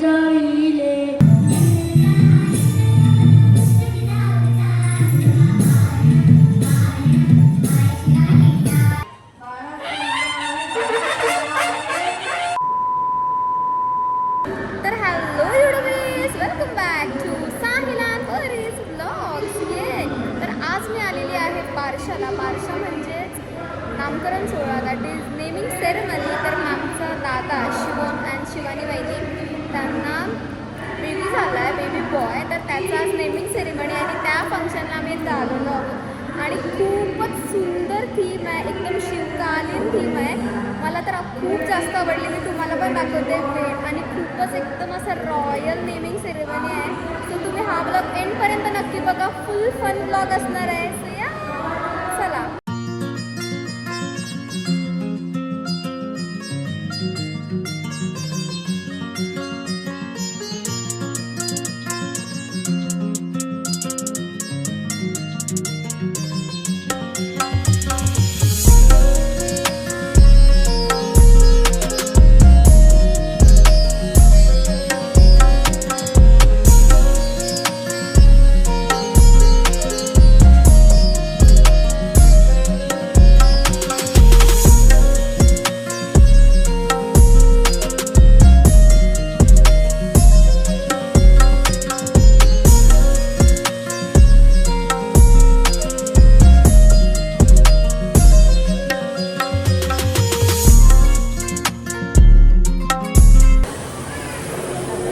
जाईले. तर hello youtubers, welcome back to Sahil and Pari's vlogs. तर आज मी आलेली आहे बारशाला. बारशा म्हणजेच नामकरण सोहळा, दॅट इज नेमिंग सेरेमनी. तर आमचा दादा शिवम अँड शिवानी वहिनी, त्यांना बेबी झाला आहे, बेबी बॉय. तर त्याचा आज नेमिंग सेरेमनी आणि त्या फंक्शनला आम्ही इथं आलेलो आहोत. आणि खूपच सुंदर थीम आहे, एकदम शिवकालीन थीम आहे. मला तर खूप जास्त आवडली. मी तुम्हाला पण दाखवते भेट. आणि खूपच एकदम असं रॉयल नेमिंग सेरेमनी आहे. सो तुम्ही हा ब्लॉग एंडपर्यंत नक्की बघा, फुल फन ब्लॉग असणार आहे. सो या चला.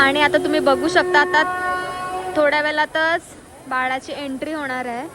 आणि आता तुम्ही बघू शकता, आता थोड्या वेळातच बाळाची एंट्री होणार आहे.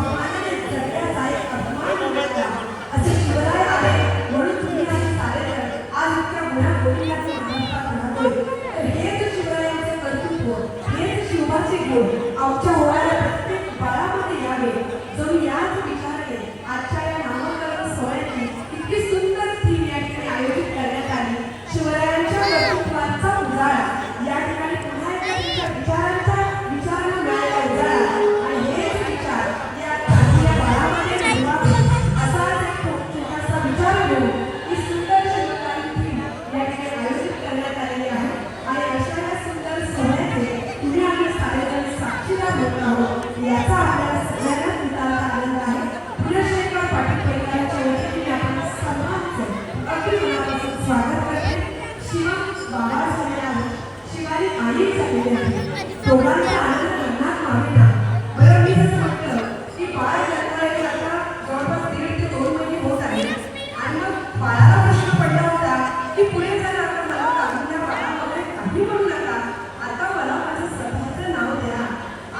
स्वाभिमानाने जगण्याचा एक अभिमान मिळाला. असे शिवराय आले म्हणून तुम्ही आणि सारेजण आज इतक्या गुण्यागोविंदाचे महाराष्ट्रात राहतोय. तर हेच शिवरायांचे कर्तृत्व, हेच शिवबाचे गुण आमच्या होणाऱ्या प्रत्येक बाळामध्ये यावे. जणू याच विचाराने आजच्या या नामकरण सोहळ्याची इतकी सुंदर थीम या ठिकाणी आयोजित करण्यात आली. शिवरायांच्या कर्तृत्वाचा उजाळा या ठिकाणी पुन्हा एकदा विचारांना मिळालेला उजाळा आणि हेच विचार या बाळामध्ये निर्माण असाच एक छोटासा विचार घेऊन ही सुंदर शिवकालीन थीम या ठिकाणी आयोजित करण्यात आलेली आहे. आणि अशा या सुंदर सोहळ्याचे तुम्ही आम्ही सारेजण साक्षीदार होत आहोत याचा आपल्याला सगळ्यांना तुटाचा आनंद आहे. पुण्यश्रेष्ठ पाटील परिवाराच्या वतीने आपण सर्वांचं अगदी मनापासून स्वागत करते. शिवम बाबा झाले आहे, शिवानी आई झालेली आहे. दोघांचा आनंद मनात मावेना. बरं मी जसं म्हटलं की बाळ जन्माला आता जवळपास 1.5 ते 2 महिने होत आहे आणि मग बाळाला प्रश्न पडला होता की पुढे जर आता मला काढून या बाळामध्ये काही म्हणू नका, आता मला माझं स्वतःचं नाव द्या.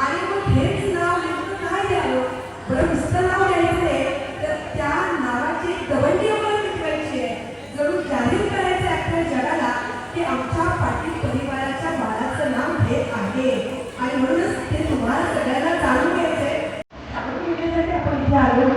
आणि मग हेच नाव नेमकं काय द्यावं? बरं नुसतं नाव द्यायचं आहे तर त्या नावाची एक दवंडी आम्हाला मिटवायची आहे. जरूर जाहीर करायचं आहे जगाला की आमच्या पाटील परिवाराच्या बाळाचं नाव हे आहे. आणि म्हणूनच ते तुम्हाला सगळ्यांना जाणून घ्यायचंय. आपण भेटण्यासाठी आपण इथे आलो.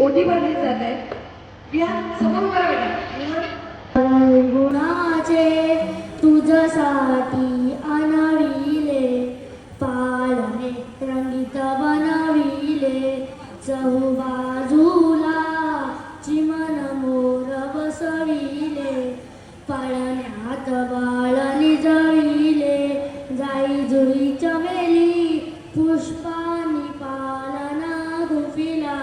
ओटी भरली जात आहे. या समोर गुणाचे तुझसाठी आणविले, पाळणे रंगीत बनविले, चहूबाजूला चिमण मोर बसविले, पाळण्यात बाळ निजविले, जाई जुई चमेली पुष्पांनी पालना गुफिला,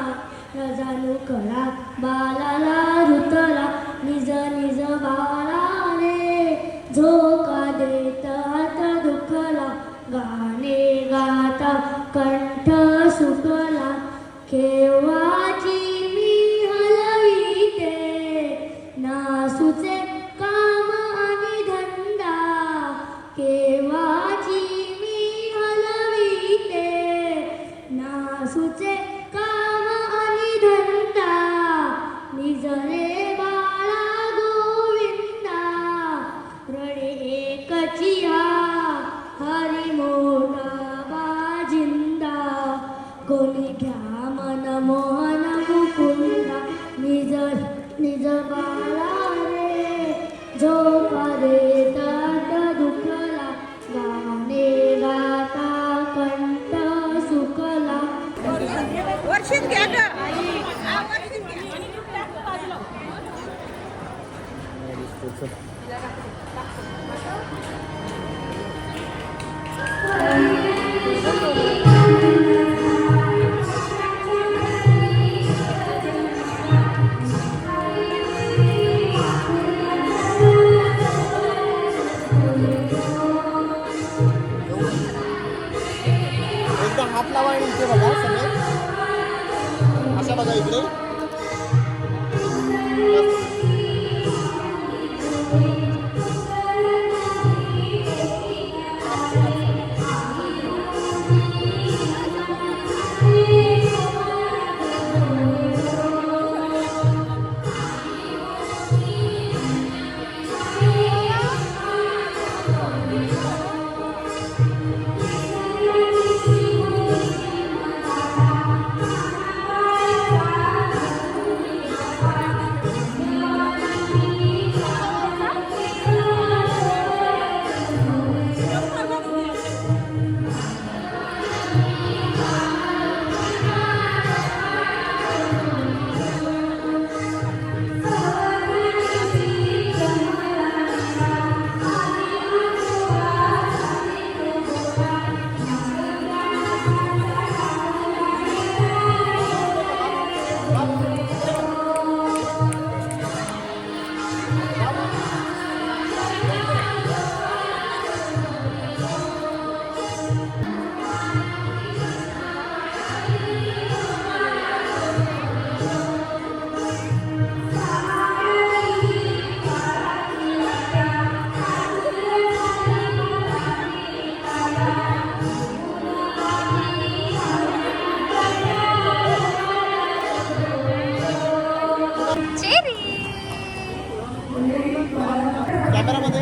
रजानु कळा बालाला रुतला, निज निज बाळाने झोका देत आता दुखला, गाणे गाता कंठ सुटला, केव्हाची मी हलविते नासूचे काम आणि धंदा, केव्हाची मी हलविते नासूचे काम आणि धंदा, निजरे बाळा गोविंदा, रडे एकचिया हरी मोठा बाजिंदा, कोणी घ्या मन मोहन मुकुंदा, निज निज बाळा रे झोका देतात दुखला, गाणे गाता कंठ सुकला. वर्षित घ्या ग. एकदा हात लावा आणि इथे बघा सगळे. अशा बघा इकडे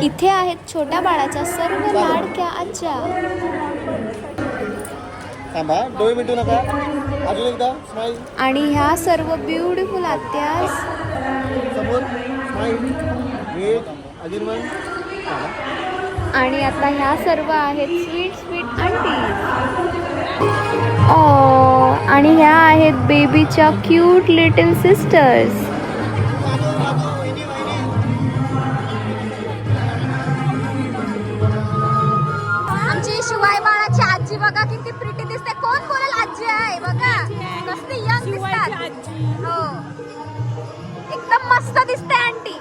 इथे आहेत छोट्या बाळाच्या सर्व लाडक्या आज्या. थांबा डोळे मिटू नका. अजून एकदा स्माईल. आणि ह्या सर्व ब्युटिफुल आत्या. समोर स्माईल. एक अजून वन. आणि आता ह्या सर्व आहेत स्वीट स्वीट आंटी. आणि ह्या आहेत बेबीच्या क्यूट लिटिल सिस्टर्स. आमची शिवाय बाळाची आजी बघा किती प्रिटी दिसते. कोण बोलेल आजी आहे बघा. कसली यंग दिसतात. हो एकदम मस्त दिसते आंटी.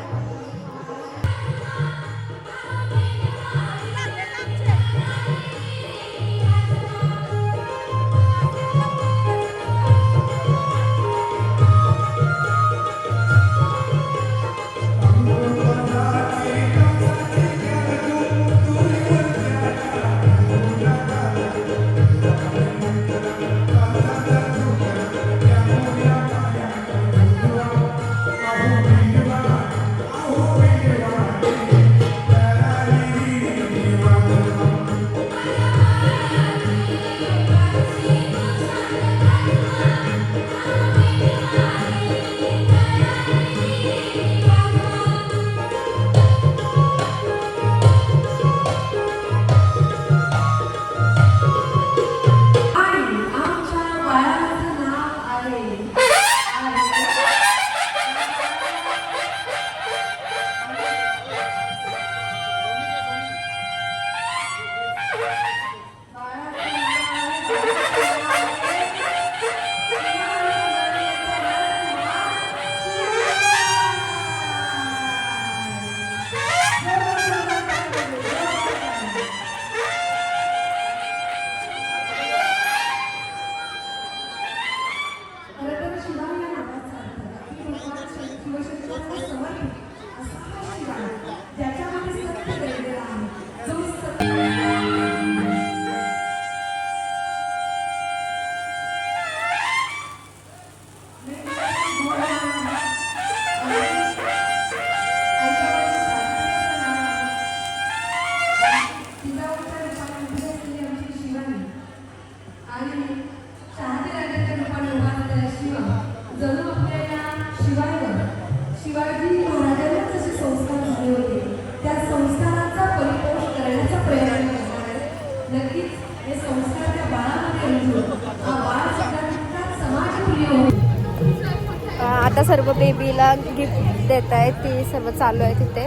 आता सर्व बेबीला गिफ्ट देत आहेत. ती सर्व चालू आहे तिथे.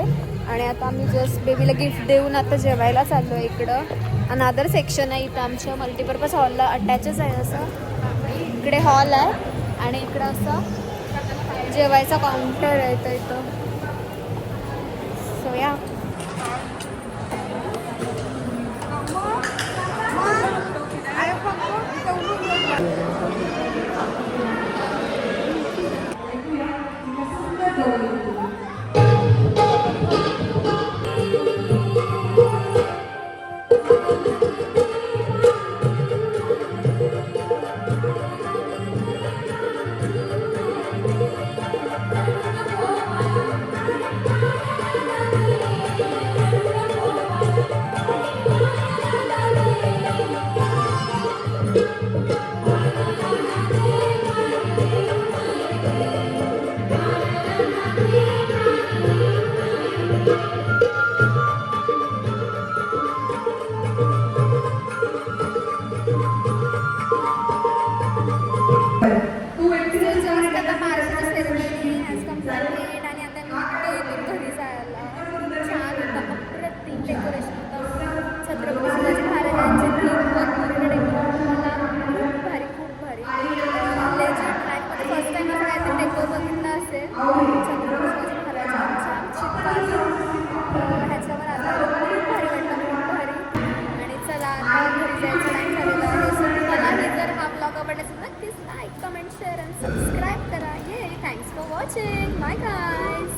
आणि आता आम्ही जस्ट बेबीला गिफ्ट देऊन आता जेवायला चाललो आहे. इकडं अनादर सेक्शन आहे. इथं आमच्या मल्टीपर्पज हॉलला अटॅचच आहे. असं इकडे हॉल आहे आणि इकडं असं जेवायचा काउंटर आहे. तर इथं सो या तू एकटीने जस्ट आता बारावीचं सेरेमनी हॅज कम्प्लीटेड आणि आता निघतो इथून घरी जायला. छान होतं, अप्रतिम डेकोरेशन होतं. छत्रपती शिवाजी महाराजांचे थीमवर पूर्ण डेकोरेशन मला खूप भारी खूप भारी. लेजेंड लाईफमध्ये फर्स्ट टाईम असं काहीतरी डेकोर बघितलं असेल. छत्रपती शिवाजी महाराजांच्या चित्राचं ह्याच्यावर आता खूप भारी वाटलं, खूप भारी. आणि चला आता घरी जायचं टाईम झालेला आहे. सो तुम्हालाही जर हा ब्लॉग आवडला असेल नक्कीच लाईक कमेंट शेअर आणि सबस्क्राईब करा. ये thanks for watching. Bye guys.